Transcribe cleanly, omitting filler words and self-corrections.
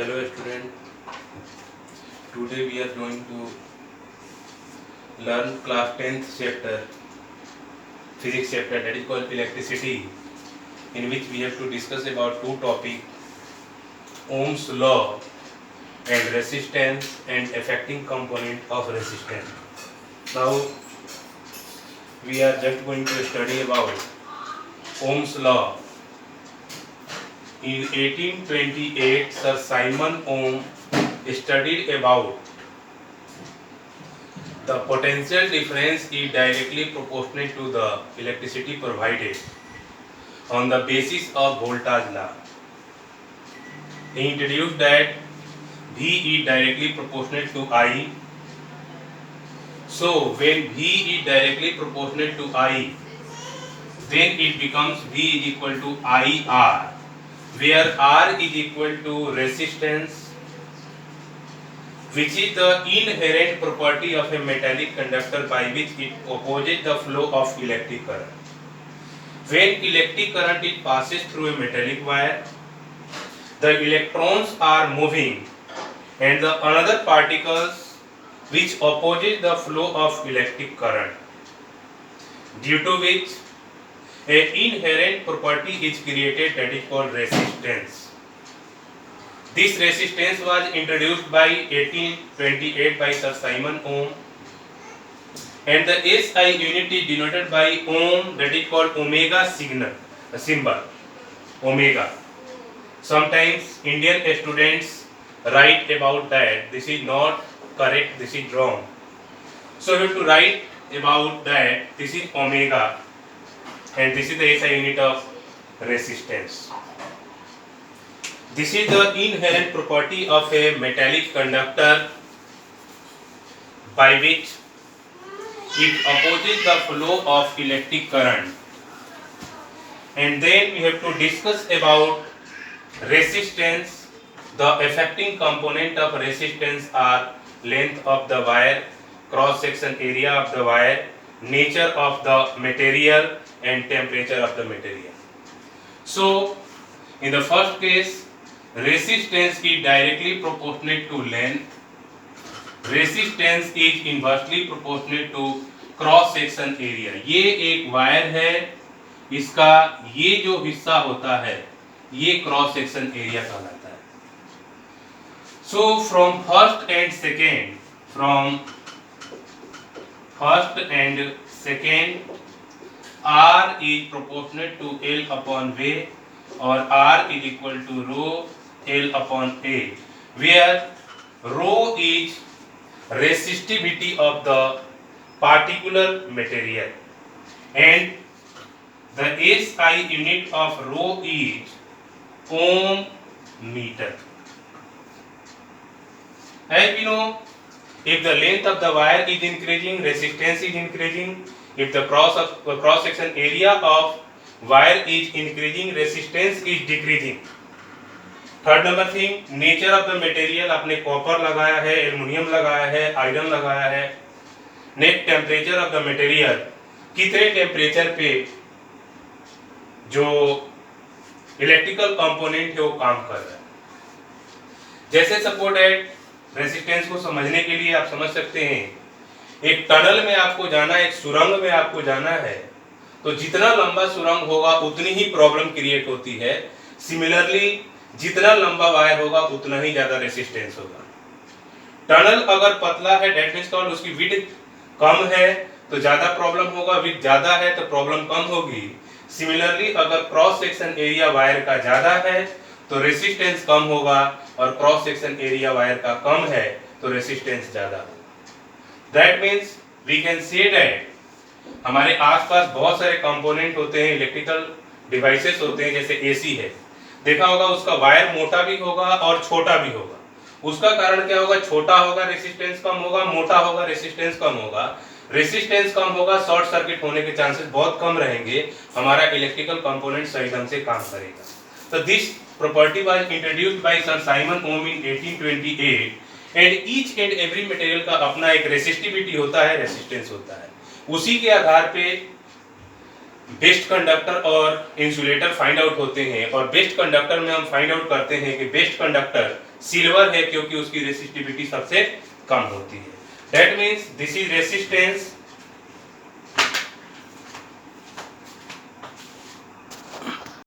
Hello student, today we are going to learn class 10th chapter, physics chapter, that is called electricity, in which we have to discuss about two topics, Ohm's law and resistance and affecting component of resistance. Now we are just going to study about Ohm's law. In 1828, Sir Simon Ohm studied about the potential difference is directly proportional to the electricity provided on the basis of voltage law. He introduced that V is directly proportional to I. So when V is directly proportional to I, then it becomes V is equal to IR, where R is equal to resistance, which is the inherent property of a metallic conductor by which it opposes the flow of electric current. When electric current it passes through a metallic wire, the electrons are moving and the another particles which opposes the flow of electric current, due to which an inherent property is created that is called resistance. This resistance was introduced by 1828 by Sir Simon Ohm, and the SI unit is denoted by ohm, that is called omega symbol omega. Sometimes Indian students write about that this is not correct, this is wrong. So you have to write about that this is omega and this is the SI unit of resistance. This is the inherent property of a metallic conductor by which it opposes the flow of electric current. And then we have to discuss about resistance. The affecting component of resistance are length of the wire, cross section area of the wire, nature of the material and temperature of the material. So in the first case, resistance is directly proportional to length, resistance is inversely proportional to cross section area. ये एक wire है, इसका ये जो हिस्सा होता है ये क्रॉस सेक्शन एरिया कहलाता है. So from first and second R is proportional to L upon V or R is equal to rho L upon A, where rho is resistivity of the particular material and the SI unit of rho is ohm meter. As we know, if the length of the wire is increasing, resistance is increasing. If the cross section area of wire is increasing, resistance is decreasing. Third number thing, nature of the material. आपने copper लगाया है, aluminium लगाया है, iron लगाया है. Next, temperature of the material. कितने temperature पे जो इलेक्ट्रिकल कंपोनेंट है वो काम कर रहा है. जैसे सपोर्ट एट रेजिस्टेंस को समझने के लिए आप समझ सकते हैं, एक टनल में आपको जाना, एक सुरंग में आपको जाना है, तो जितना लंबा सुरंग होगा उतनी ही प्रॉब्लम क्रिएट होती है. सिमिलरली जितना लंबा वायर होगा उतना ही ज्यादा रेजिस्टेंस होगा. टनल अगर पतला है, दैट मींस कॉल्ड उसकी विड्थ कम है तो ज्यादा प्रॉब्लम होगा, विड्थ ज्यादा है तो प्रॉब्लम कम होगी. सिमिलरली अगर क्रॉस सेक्शन एरिया वायर का ज्यादा है तो रेजिस्टेंस कम होगा और क्रॉस सेक्शन एरिया वायर का कम है तो रेजिस्टेंस ज्यादा होगा. That means we can say that हमारे आसपास बहुत सारे कंपोनेंट होते हैं, इलेक्ट्रिकल डिवाइसेस होते हैं, जैसे एसी है. देखा होगा उसका वायर मोटा भी होगा और छोटा भी होगा. उसका कारण क्या होगा? छोटा होगा रेजिस्टेंस कम होगा, मोटा होगा रेजिस्टेंस कम होगा. रेजिस्टेंस कम होगा, शॉर्ट सर्किट होने के चांसेस बहुत कम रहेंगे, हमारा इलेक्ट्रिकल कंपोनेंट सही ढंग से काम करेगा. तो this property was introduced by sir Simon Ohm in 1828. And each and every material का अपना एक रेसिस्टिविटी होता है, रेसिस्टेंस होता है. उसी के आधार पे बेस्ट कंडक्टर और इंसुलेटर फाइंड आउट होते हैं, और बेस्ट कंडक्टर में हम फाइंड आउट करते हैं कि बेस्ट कंडक्टर सिल्वर है क्योंकि उसकी रेसिस्टिविटी सबसे कम होती है। That means this is resistance